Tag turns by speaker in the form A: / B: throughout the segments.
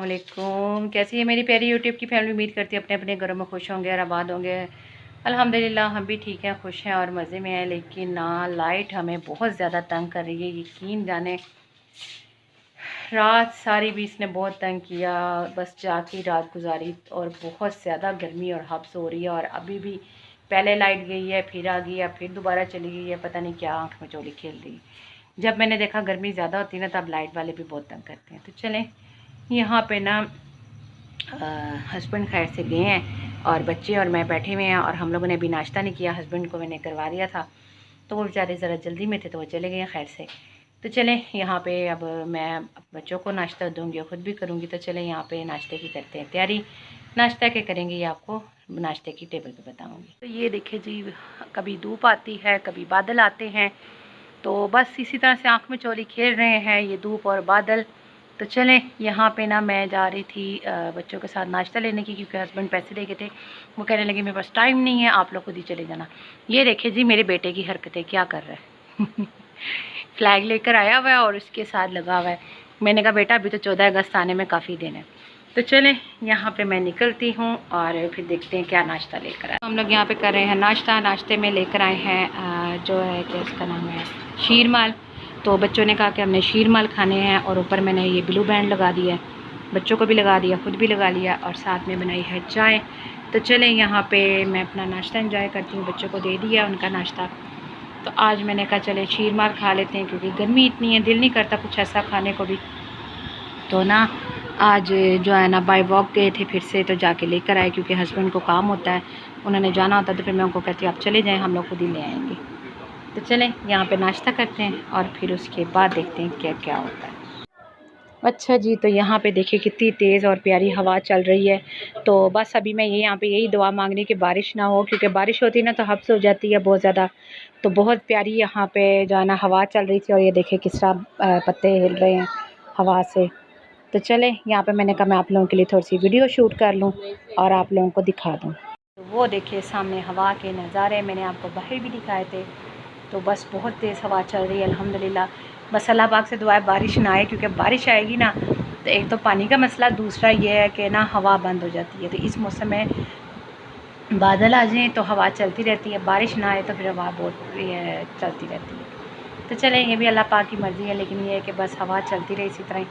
A: अस्सलाम वालेकुम। कैसी है मेरी प्यारी यूट्यूब की फैमिली। उम्मीद करती है अपने अपने घरों में खुश होंगे और आबाद होंगे। अल्हम्दुलिल्लाह हम भी ठीक हैं, खुश हैं और मज़े में हैं। लेकिन ना लाइट हमें बहुत ज़्यादा तंग कर रही है। यकीन जाने रात सारी भी इसने बहुत तंग किया। बस जाके रात गुजारी और बहुत ज़्यादा गर्मी और हब्स हो रही है। और अभी भी पहले लाइट गई है, फिर आ गई है, फिर दोबारा चली गई है। पता नहीं क्या आँख में चोली खेल रही है। जब मैंने देखा गर्मी ज़्यादा होती है ना तब लाइट वाले भी बहुत तंग करते हैं। तो चलें, यहाँ पे ना हस्बैंड खैर से गए हैं और बच्चे और मैं बैठे हुए हैं और हम लोगों ने अभी नाश्ता नहीं किया। हस्बैंड को मैंने करवा दिया था तो वो बेचारे ज़रा जल्दी में थे तो वो चले गए हैं खैर से। तो चलें, यहाँ पे अब मैं बच्चों को नाश्ता दूँगी और ख़ुद भी करूँगी। तो चलें यहाँ पे नाश्ते की करते हैं तैयारी। नाश्ता क्या करेंगे ये आपको नाश्ते की टेबल पे बताऊँगी। तो ये देखिए जी, कभी धूप आती है कभी बादल आते हैं, तो बस इसी तरह से आँख में चोली खेल रहे हैं ये धूप और बादल। तो चलें, यहाँ पे ना मैं जा रही थी बच्चों के साथ नाश्ता लेने की, क्योंकि हस्बैंड पैसे दे गए थे। वो कहने लगे मेरे पास टाइम नहीं है, आप लोग खुद ही चले जाना। ये देखिए जी मेरे बेटे की हरकतें, क्या कर रहा है फ्लैग लेकर आया हुआ है और उसके साथ लगा हुआ है। मैंने कहा बेटा अभी तो 14 अगस्त आने में काफ़ी दिन है। तो चलें, यहाँ पे मैं निकलती हूँ और फिर देखते हैं क्या नाश्ता लेकर आए। हम लोग यहाँ पे कर रहे हैं नाश्ता। नाश्ते में लेकर आए हैं जो है क्या इसका नाम है, शीरमाल। तो बच्चों ने कहा कि हमने शीरमाल खाने हैं और ऊपर मैंने ये ब्लू बैंड लगा दिया है, बच्चों को भी लगा दिया, खुद भी लगा लिया और साथ में बनाई है चाय। तो चलें, यहाँ पे मैं अपना नाश्ता एंजॉय करती हूँ, बच्चों को दे दिया उनका नाश्ता। तो आज मैंने कहा चले शीरमाल खा लेते हैं, क्योंकि गर्मी इतनी है, दिल नहीं करता कुछ ऐसा खाने को भी। तो ना आज जो है ना बाय वॉक गए थे फिर से, तो जाके लेकर आए, क्योंकि हस्बैंड को काम होता है, उन्होंने जाना होता है। तो फिर मैं उनको कहती हूँ आप चले जाएँ, हम लोग खुद ही ले आएँगे। तो चलें, यहाँ पे नाश्ता करते हैं और फिर उसके बाद देखते हैं क्या क्या होता है। अच्छा जी, तो यहाँ पे देखिए कितनी तेज़ और प्यारी हवा चल रही है। तो बस अभी मैं यहाँ पे यही दुआ मांग रही कि बारिश ना हो, क्योंकि बारिश होती है ना तो हब्स हो जाती है बहुत ज़्यादा। तो बहुत प्यारी यहाँ पे जो है ना हवा चल रही थी और ये देखिए किस तरह पत्ते हिल रहे हैं हवा से। तो चलें, यहाँ पे मैंने कहा मैं आप लोगों के लिए थोड़ी सी वीडियो शूट कर लूँ और आप लोगों को दिखा दूँ। तो वो देखिए सामने हवा के नज़ारे मैंने आपको बाहर भी दिखाए थे। तो बस बहुत तेज़ हवा चल रही है अल्हम्दुलिल्लाह। बस अल्लाह पाक से दुआ है बारिश ना आए, क्योंकि बारिश आएगी ना तो एक तो पानी का मसला, दूसरा ये है कि ना हवा बंद हो जाती है। तो इस मौसम में बादल आ जाएँ तो हवा चलती रहती है, बारिश ना आए तो फिर हवा बहुत चलती रहती है। तो चलें, ये भी अल्लाह पाक की मर्ज़ी है, लेकिन ये है कि बस हवा चलती रहे इसी तरह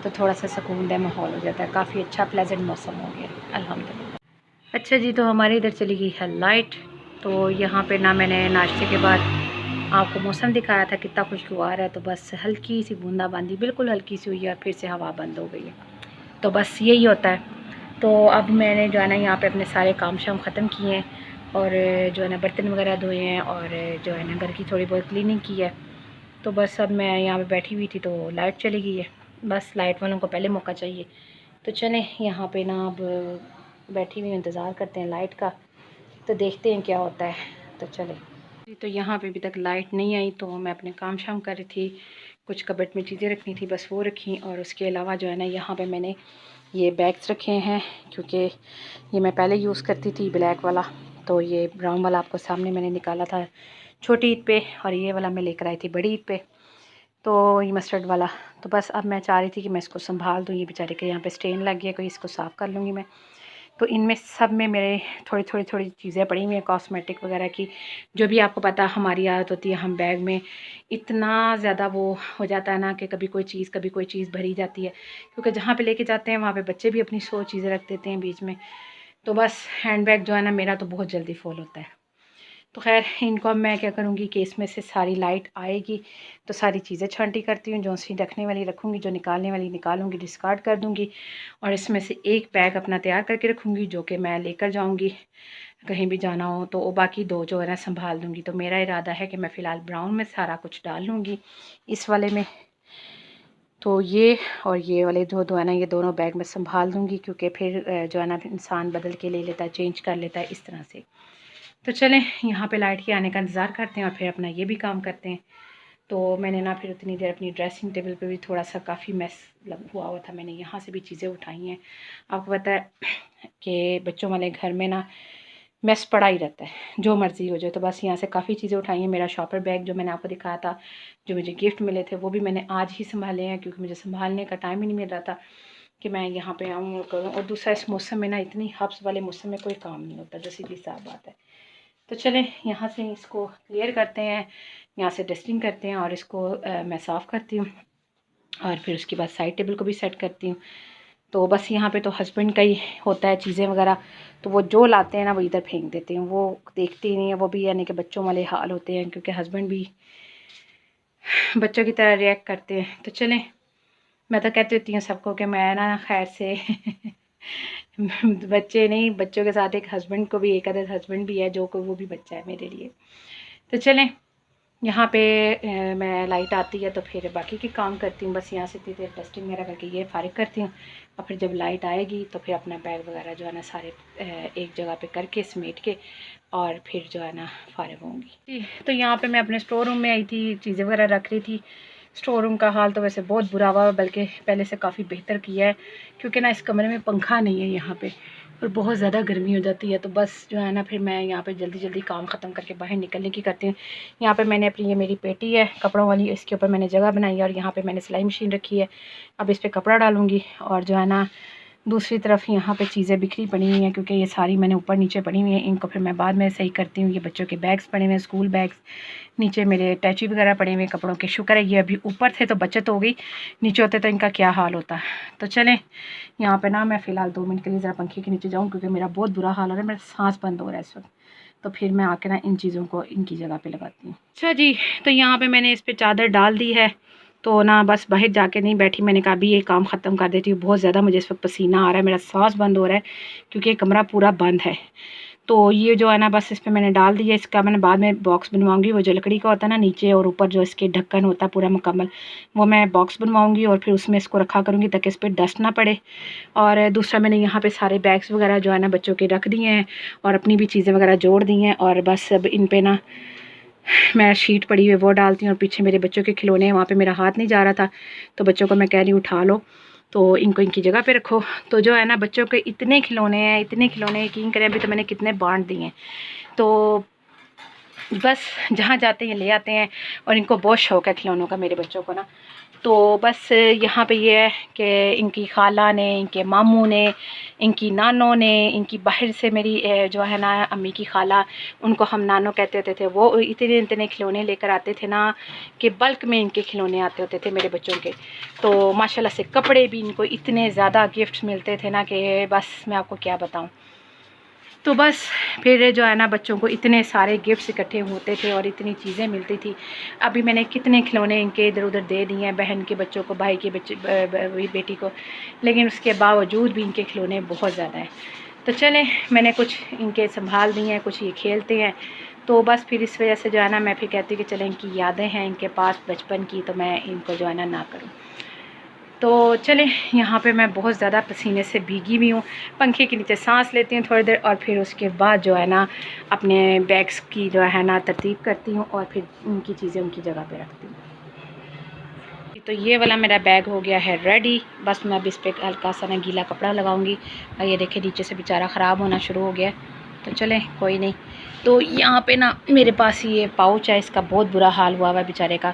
A: तो थोड़ा सा सुकूनदेह माहौल हो जाता है। काफ़ी अच्छा प्लेजेंट मौसम हो गया अल्हम्दुलिल्लाह। अच्छा जी, तो हमारे इधर चली गई है लाइट। तो यहाँ पे ना मैंने नाश्ते के बाद आपको मौसम दिखाया था कितना खुशगवार है। तो बस हल्की सी बूंदाबांदी, बिल्कुल हल्की सी हुई है और फिर से हवा बंद हो गई है। तो बस यही होता है। तो अब मैंने जो है ना यहाँ पे अपने सारे काम शाम ख़त्म किए हैं और जो है ना बर्तन वगैरह धोए हैं और जो है ना घर की थोड़ी बहुत क्लीनिंग की है। तो बस अब मैं यहाँ पे बैठी हुई थी तो लाइट चली गई है। बस लाइट वालों को पहले मौका चाहिए। तो चलें, यहाँ पे ना अब बैठी हुई इंतज़ार करते हैं लाइट का, तो देखते हैं क्या होता है। तो चलें, तो यहाँ पे अभी तक लाइट नहीं आई तो मैं अपने काम शाम कर रही थी, कुछ कबर्ड में चीज़ें रखनी थी बस वो रखी। और उसके अलावा जो है ना यहाँ पे मैंने ये बैग्स रखे हैं, क्योंकि ये मैं पहले यूज़ करती थी ब्लैक वाला। तो ये ब्राउन वाला आपको सामने मैंने निकाला था छोटी ईद पे और ये वाला मैं लेकर आई थी बड़ी ईद पे, तो ये मस्टर्ड वाला। तो बस अब मैं चाह रही थी कि मैं इसको संभाल दूँ। ये बेचारे के यहाँ पे स्टेन लग गया, कोई इसको साफ़ कर लूँगी मैं। तो इनमें सब में मेरे थोड़ी चीज़ें पड़ी हुई हैं कॉस्मेटिक वगैरह की। जो भी आपको पता हमारी आदत होती है, हम बैग में इतना ज़्यादा वो हो जाता है ना कि कभी कोई चीज़ भरी जाती है, क्योंकि जहाँ पे लेके जाते हैं वहाँ पे बच्चे भी अपनी 100 चीज़ें रख देते हैं बीच में। तो बस हैंड बैग जो है ना मेरा तो बहुत जल्दी फुल होता है। तो खैर इनको अब मैं क्या करूँगी कि इसमें से सारी लाइट आएगी तो सारी चीज़ें छांटी करती हूँ, जो सी रखने वाली रखूँगी, जो निकालने वाली निकालूँगी, डिस्कार्ड कर दूँगी। और इसमें से एक बैग अपना तैयार करके रखूँगी जो कि मैं लेकर जाऊँगी कहीं भी जाना हो। तो वो बाकी दो जो है ना संभाल दूँगी। तो मेरा इरादा है कि मैं फ़िलहाल ब्राउन में सारा कुछ डाल लूँगी इस वाले में। तो ये और ये वाले दो है ना, ये दोनों बैग में संभाल दूँगी, क्योंकि फिर जो है ना इंसान बदल के ले लेता है, चेंज कर लेता है इस तरह से। तो चलें, यहाँ पे लाइट के आने का इंतज़ार करते हैं और फिर अपना ये भी काम करते हैं। तो मैंने ना फिर उतनी देर अपनी ड्रेसिंग टेबल पे भी थोड़ा सा काफ़ी मैस हुआ था, मैंने यहाँ से भी चीज़ें उठाई हैं। आपको पता है कि बच्चों वाले घर में ना मैस पड़ा ही रहता है, जो मर्ज़ी हो जाए। तो बस यहाँ से काफ़ी चीज़ें उठाई हैं। मेरा शॉपर बैग जो मैंने आपको दिखाया था, जो मुझे गिफ्ट मिले थे, वो भी मैंने आज ही संभाले हैं, क्योंकि मुझे संभालने का टाइम ही नहीं मिल रहा था। कि मैं यहाँ पे आऊँ और करूँ। और दूसरा इस मौसम में ना, इतनी हब्स वाले मौसम में कोई काम नहीं होता, जो सीधी साफ बात है। तो चलें यहाँ से इसको क्लियर करते हैं, यहाँ से डस्टिंग करते हैं और इसको मैं साफ़ करती हूँ और फिर उसके बाद साइड टेबल को भी सेट करती हूँ। तो बस यहाँ पे तो हस्बैंड का ही होता है चीज़ें वगैरह, तो वो जो लाते हैं ना वो इधर फेंक देते हैं, वो देखते ही नहीं है। वो भी यानी कि बच्चों वाले हाल होते हैं, क्योंकि हस्बैंड भी बच्चों की तरह रिएक्ट करते हैं। तो चलें, मैं तो कहती होती हूँ सबको कि मैं ना खैर से बच्चे नहीं, बच्चों के साथ एक हस्बैंड को भी, एक अदर हस्बैंड भी है जो को वो भी बच्चा है मेरे लिए। तो चलें यहाँ पे मैं लाइट आती है तो फिर बाकी के काम करती हूँ। बस यहाँ से इतनी देर टेस्टिंग वगैरह करके ये फारिग करती हूँ और फिर जब लाइट आएगी तो फिर अपना बैग वगैरह जो है ना सारे एक जगह पे करके समेट के और फिर जो है ना फारिग होंगी। तो यहाँ पे मैं अपने स्टोर रूम में आई थी, चीज़ें वगैरह रख रही थी। स्टोर रूम का हाल तो वैसे बहुत बुरा हुआ, बल्कि पहले से काफ़ी बेहतर किया है, क्योंकि ना इस कमरे में पंखा नहीं है यहाँ पे और बहुत ज़्यादा गर्मी हो जाती है। तो बस जो है ना फिर मैं यहाँ पे जल्दी जल्दी काम ख़त्म करके बाहर निकलने की करती हूँ। यहाँ पे मैंने अपनी, ये मेरी पेटी है कपड़ों वाली, इसके ऊपर मैंने जगह बनाई है और यहाँ पे मैंने सिलाई मशीन रखी है। अब इस पर कपड़ा डालूँगी और जो है ना दूसरी तरफ यहाँ पे चीज़ें बिखरी पड़ी हुई हैं, क्योंकि ये सारी मैंने ऊपर नीचे पड़ी हुई हैं। इनको फिर मैं बाद में सही करती हूँ। ये बच्चों के बैग्स पड़े हुए हैं, स्कूल बैग्स, नीचे मेरे अटैची वगैरह पड़े हुए कपड़ों के। शुक्र है ये अभी ऊपर थे तो बचत हो गई, नीचे होते तो इनका क्या हाल होता। तो चलें यहाँ पे ना मैं फ़िलहाल 2 मिनट के लिए ज़रा पंखे के नीचे जाऊँ, क्योंकि मेरा बहुत बुरा हाल हो रहा है, मेरा सांस बंद हो रहा है इस वक्त। तो फिर मैं आके ना इन चीज़ों को इनकी जगह पे लगाती हूँ। अच्छा जी, तो यहाँ पे मैंने इस पर चादर डाल दी है। तो ना बस बाहर जाके नहीं बैठी, मैंने कहा अभी ये काम ख़त्म कर देती हूँ। बहुत ज़्यादा मुझे इस वक्त पसीना आ रहा है, मेरा सांस बंद हो रहा है, क्योंकि ये कमरा पूरा बंद है। तो ये जो है ना बस इस पर मैंने डाल दिया। इसका मैंने बाद में बॉक्स बनवाऊंगी, वो जो लकड़ी का होता है ना नीचे और ऊपर जो इसके ढक्कन होता है पूरा मुकम्मल, वो मैं बॉक्स बनवाऊंगी और फिर उसमें इसको रखा करूँगी ताकि इस पर डस्ट ना पड़े। और दूसरा मैंने यहाँ पे सारे बैग्स वगैरह जो है ना बच्चों के रख दिए हैं और अपनी भी चीज़ें वगैरह जोड़ दी हैं। और बस अब इन पर ना मैं शीट पड़ी हुई वो डालती हूँ और पीछे मेरे बच्चों के खिलौने हैं, वहाँ पे मेरा हाथ नहीं जा रहा था तो बच्चों को मैं कह रही हूँ उठा लो, तो इनको इनकी जगह पे रखो। तो जो है ना बच्चों के इतने खिलौने हैं, इतने खिलौने, यकीन करें अभी तो मैंने कितने बांट दिए हैं। तो बस जहाँ जाते हैं ले आते हैं और इनको बहुत शौक़ है खिलौनों का मेरे बच्चों को ना। तो बस यहाँ पे ये है कि इनकी खाला ने, इनके मामू ने, इनकी नानों ने, इनकी बाहर से मेरी जो है ना अम्मी की खाला, उनको हम नानो कहते होते थे, वो इतने इतने खिलौने लेकर आते थे ना कि बल्क में इनके खिलौने आते होते थे मेरे बच्चों के। तो माशाल्लाह से कपड़े भी इनको इतने ज़्यादा गिफ्ट्स मिलते थे ना कि बस मैं आपको क्या बताऊँ। तो बस फिर जो है ना बच्चों को इतने सारे गिफ्ट्स इकट्ठे होते थे और इतनी चीज़ें मिलती थी। अभी मैंने कितने खिलौने इनके इधर उधर दे दिए हैं, बहन के बच्चों को, भाई के बच्चे, बेटी को, लेकिन उसके बावजूद भी इनके खिलौने बहुत ज़्यादा हैं। तो चलें मैंने कुछ इनके संभाल दिए हैं, कुछ ये खेलते हैं। तो बस फिर इस वजह से जो है ना मैं फिर कहती हूँ कि चलें इनकी यादें हैं इनके पास बचपन की, तो मैं इनको जो है ना करूँ। तो चलें यहाँ पे मैं बहुत ज़्यादा पसीने से भीगी हुई हूँ, पंखे के नीचे सांस लेती हूँ थोड़ी देर और फिर उसके बाद जो है ना अपने बैग्स की जो है ना तरतीब करती हूँ और फिर उनकी चीज़ें उनकी जगह पे रखती हूँ। तो ये वाला मेरा बैग हो गया है रेडी। बस मैं अब इस पर हल्का सा ना गीला कपड़ा लगाऊंगी और ये देखिए नीचे से बेचारा ख़राब होना शुरू हो गया। तो चलें कोई नहीं। तो यहाँ पे ना मेरे पास ये पाउच है, इसका बहुत बुरा हाल हुआ है बेचारे का।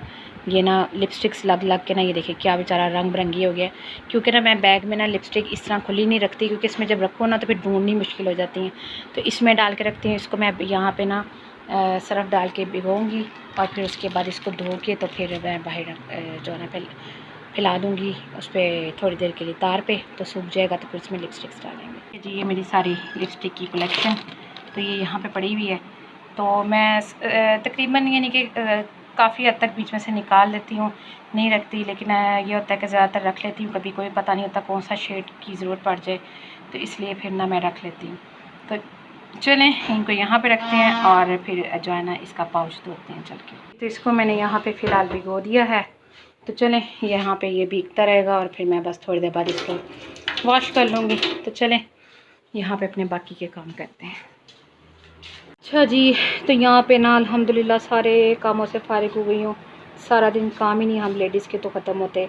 A: ये ना लिपस्टिक्स लग लग के ना ये देखिए क्या बेचारा रंग बिरंगी हो गया। क्योंकि ना मैं बैग में ना लिपस्टिक इस तरह खुली नहीं रखती, क्योंकि इसमें जब रखो ना तो फिर ढूंढनी मुश्किल हो जाती हैं। तो इसमें डाल के रखती हूँ। इसको मैं यहाँ पे ना सरफ़ डाल के भिगोऊँगी और फिर उसके बाद इसको धो के तो फिर मैं बाहर जो है ना फैला दूँगी उस पर थोड़ी देर के लिए तार पे, तो सूख जाएगा तो फिर उसमें लिपस्टिक्स डालेंगे। जी ये मेरी सारी लिपस्टिक की कलेक्शन तो ये यहाँ पे पड़ी हुई है। तो मैं तकरीबन यानी कि काफ़ी हद तक बीच में से निकाल लेती हूँ, नहीं रखती, लेकिन ये होता है कि ज़्यादातर रख लेती हूँ। कभी कोई पता नहीं होता कौन सा शेड की ज़रूरत पड़ जाए, तो इसलिए फिर ना मैं रख लेती हूँ। तो चलें इनको यहाँ पे रखते हैं और फिर जो है ना इसका पाउच धोते हैं चल के। तो इसको मैंने यहाँ पे फ़िलहाल भिगो दिया है। तो चलें यहाँ पे ये भीगता रहेगा और फिर मैं बस थोड़ी देर बाद इसको वॉश कर लूँगी। तो चलें यहाँ पे अपने बाकी के काम करते हैं। अच्छा जी, तो यहाँ पे ना अल्हम्दुलिल्लाह सारे कामों से फ़ारिग हो गई हूँ। सारा दिन काम ही नहीं हम लेडीज़ के तो ख़त्म होते।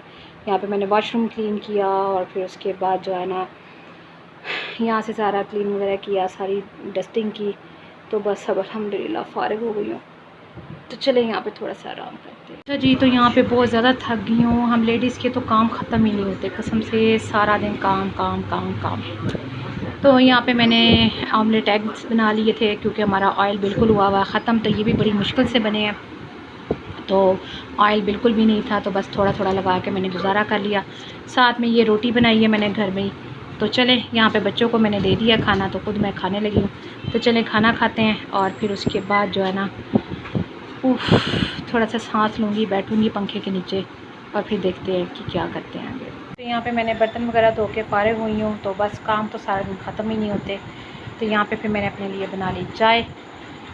A: यहाँ पे मैंने वॉशरूम क्लीन किया और फिर उसके बाद जो है ना यहाँ से सारा क्लीन वगैरह किया, सारी डस्टिंग की। तो बस अब अल्हम्दुलिल्लाह फ़ारिग हो गई हूँ। तो चले यहाँ पे थोड़ा सा आराम करें। सकते। अच्छा जी, तो यहाँ पे बहुत ज़्यादा थक गई हूँ। हम लेडीज़ के तो काम ख़त्म ही नहीं होते कसम से, सारा दिन काम काम काम काम। तो यहाँ पे मैंने ऑमलेट एग्स बना लिए थे क्योंकि हमारा ऑयल बिल्कुल हुआ हुआ ख़त्म, तो ये भी बड़ी मुश्किल से बने हैं। तो ऑयल बिल्कुल भी नहीं था, तो बस थोड़ा थोड़ा लगा के मैंने गुजारा कर लिया। साथ में ये रोटी बनाई है मैंने घर में ही। तो चले, यहाँ पे बच्चों को मैंने दे दिया खाना, तो खुद मैं खाने लगी हूँ। तो चले खाना खाते हैं और फिर उसके बाद जो है ना थोड़ा सा सांस लूँगी, बैठूँगी पंखे के नीचे और फिर देखते हैं कि क्या करते हैं आगे। तो यहाँ पे मैंने बर्तन वगैरह धो के फारिग हुई हूँ, तो बस काम तो सारा दिन ख़त्म ही नहीं होते। तो यहाँ पे फिर मैंने अपने लिए बना ली चाय।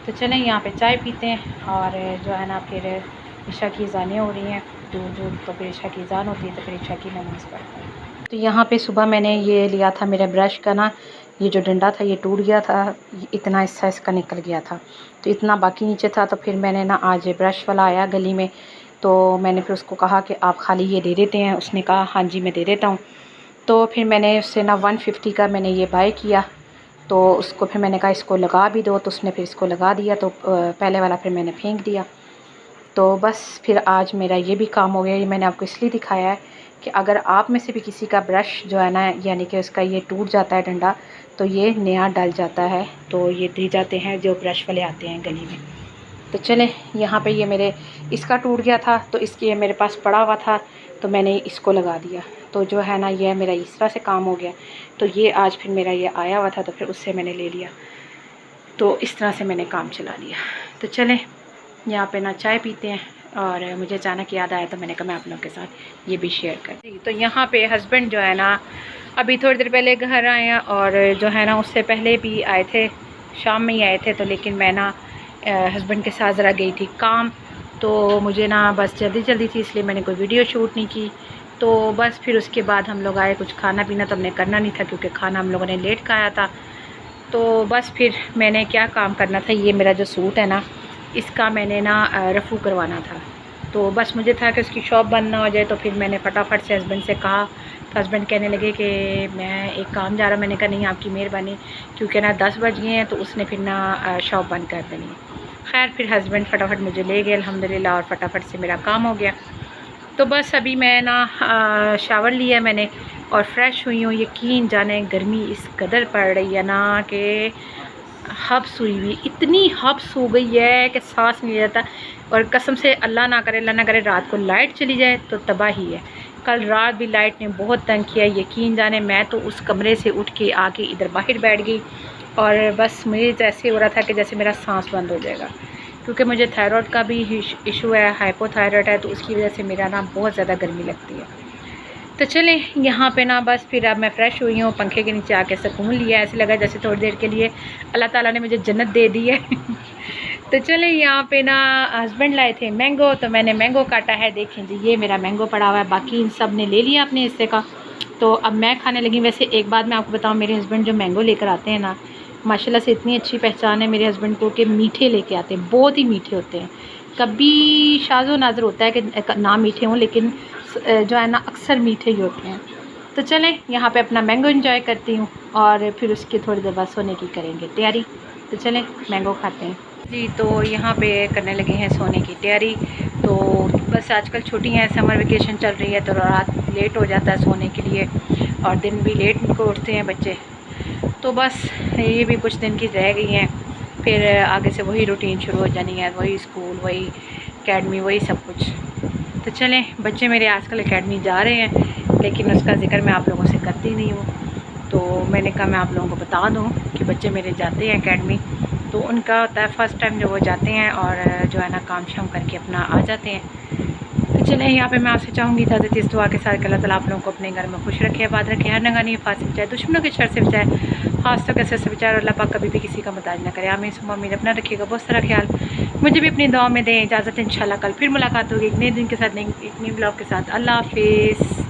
A: तो चलें यहाँ पे चाय पीते हैं और जो है ना फिर ईशा की अज़ानें हो रही हैं दूर दूर, तो फिर ईशा की अज़ान होती है तो फिर ईशा की नमाज़ पढ़ते हैं। तो यहाँ पे सुबह मैंने ये लिया था, मेरे ब्रश का ना ये जो डंडा था ये टूट गया था, इतना हिस्सा इसका निकल गया था, तो इतना बाकी नीचे था। तो फिर मैंने ना आज ब्रश वाला आया गली में, तो मैंने फिर उसको कहा कि आप खाली ये दे देते हैं। उसने कहा हाँ जी मैं दे देता हूँ। तो फिर मैंने उससे ना 150 का मैंने ये बाय किया। तो उसको फिर मैंने कहा इसको लगा भी दो, तो उसने फिर इसको लगा दिया। तो पहले वाला फिर मैंने फेंक दिया। तो बस फिर आज मेरा ये भी काम हो गया। ये मैंने आपको इसलिए दिखाया है कि अगर आप में से भी किसी का ब्रश जो है ना यानी कि उसका ये टूट जाता है डंडा, तो ये नया डल जाता है, तो ये दे जाते हैं जो ब्रश वाले आते हैं गली में। तो चले यहाँ पे ये मेरे इसका टूट गया था, तो इसके मेरे पास पड़ा हुआ था, तो मैंने इसको लगा दिया। तो जो है ना ये मेरा इस तरह से काम हो गया। तो ये आज फिर मेरा ये आया हुआ था, तो फिर उससे मैंने ले लिया। तो इस तरह से मैंने काम चला लिया। तो चलें यहाँ पे ना चाय पीते हैं, और मुझे अचानक याद आया तो मैंने कहा मैं आप लोगों के साथ ये भी शेयर कर दी। तो यहाँ पे हस्बैंड जो है ना अभी थोड़ी देर पहले घर आए हैं, और जो है ना उससे पहले भी आए थे, शाम में ही आए थे। तो लेकिन मैं ना हस्बैंड के साथ ज़रा गई थी काम, तो मुझे ना बस जल्दी थी, इसलिए मैंने कोई वीडियो शूट नहीं की। तो बस फिर उसके बाद हम लोग आए, कुछ खाना पीना तो हमने करना नहीं था क्योंकि खाना हम लोगों ने लेट खाया था। तो बस फिर मैंने क्या काम करना था, ये मेरा जो सूट है ना इसका मैंने ना रफ़ू करवाना था। तो बस मुझे था कि उसकी शॉप बंद ना हो जाए, तो फिर मैंने फटाफट से हस्बैंड से कहा। तो हस्बैंड कहने लगे कि मैं एक काम जा रहा। मैंने कहा नहीं आपकी मेहरबानी, क्योंकि ना 10 बज गए हैं, तो उसने फिर ना शॉप बंद कर देनी है। खैर फिर हस्बैंड फटाफट मुझे ले गए अल्हम्दुलिल्लाह, और फटाफट से मेरा काम हो गया। तो बस अभी मैं ना शावर लिया मैंने और फ्रेश हुई हूँ। यकीन जाने गर्मी इस कदर पड़ रही है ना कि हब्स हुई हुई, इतनी हब्स हो गई है कि सांस नहीं लेता। और कसम से अल्लाह ना करे रात को लाइट चली जाए तो तबाही है। कल रात भी लाइट ने बहुत तंग किया, यकीन जाने मैं तो उस कमरे से उठ के आके इधर बाहर बैठ गई, और बस मुझे जैसे हो रहा था कि जैसे मेरा सांस बंद हो जाएगा, क्योंकि मुझे थायराइड का भी इशू है, हाइपोथायराइड है, तो उसकी वजह से मेरा ना बहुत ज़्यादा गर्मी लगती है। तो चलें यहाँ पे ना बस फिर अब मैं फ़्रेश हुई हूँ, पंखे के नीचे आके सुकून लिया, ऐसे लगा जैसे थोड़ी देर के लिए अल्लाह ताला ने मुझे जन्नत दे दी है। तो चलें यहाँ पे ना हस्बैंड लाए थे मैंगो, तो मैंने मैंगो काटा है। देखें जी ये मेरा मैंगो पड़ा हुआ है, बाकी इन सब ने ले लिया अपने हिस्से का। तो अब मैं खाने लगी। वैसे एक बात मैं आपको बताऊँ, मेरे हस्बैंड जो मैंगो लेकर आते हैं ना, माशाल्लाह से इतनी अच्छी पहचान है मेरे हस्बैंड को कि मीठे लेके आते हैं, बहुत ही मीठे होते हैं। कभी शाज़ो नाज़र होता है कि ना मीठे हों, लेकिन जो है ना अक्सर मीठे ही होते हैं। तो चलें यहाँ पे अपना मैंगो एंजॉय करती हूँ, और फिर उसकी थोड़ी देर बाद सोने की करेंगे तैयारी। तो चलें मैंगो खाते हैं जी। तो यहाँ पे करने लगे हैं सोने की तैयारी। तो बस आजकल छुट्टियाँ हैं, समर वेकेशन चल रही है, तो रात लेट हो जाता है सोने के लिए, और दिन भी लेट को उठते हैं बच्चे। तो बस ये भी कुछ दिन की रह गई हैं, फिर आगे से वही रूटीन शुरू हो जानी है, वही स्कूल, वही एकेडमी, वही सब कुछ। तो चलें, बच्चे मेरे आजकल एकेडमी जा रहे हैं, लेकिन उसका ज़िक्र मैं आप लोगों से करती नहीं हूँ। तो मैंने कहा मैं आप लोगों को बता दूँ कि बच्चे मेरे जाते हैं एकेडमी। तो उनका होता है फ़र्स्ट टाइम जब वो जाते हैं, और जो है ना काम शाम करके अपना आ जाते हैं। तो चलें यहाँ पे मैं आपसे चाहूँगी इजाज़त इस दुआ के साथ कि अल्लाह ताला आप लोगों को अपने घर में खुश रखे, आबाद रखे, हर नगानी हिफाज़त से बचाए, दुश्मनों के शर से बचाए, खासतौर के शर से बचाए, और अल्लाह पाक कभी भी किसी का मुताज ना करे। आमीन सुम्मा आमीन। अपना रखिएगा बहुत सारा ख्याल, मुझे भी अपनी दुआ में दें। इजाज़त, इंशाल्लाह कल फिर मुलाकात होगी एक नए दिन के साथ, एक नए ब्लॉग के साथ। अल्लाह हाफिज़।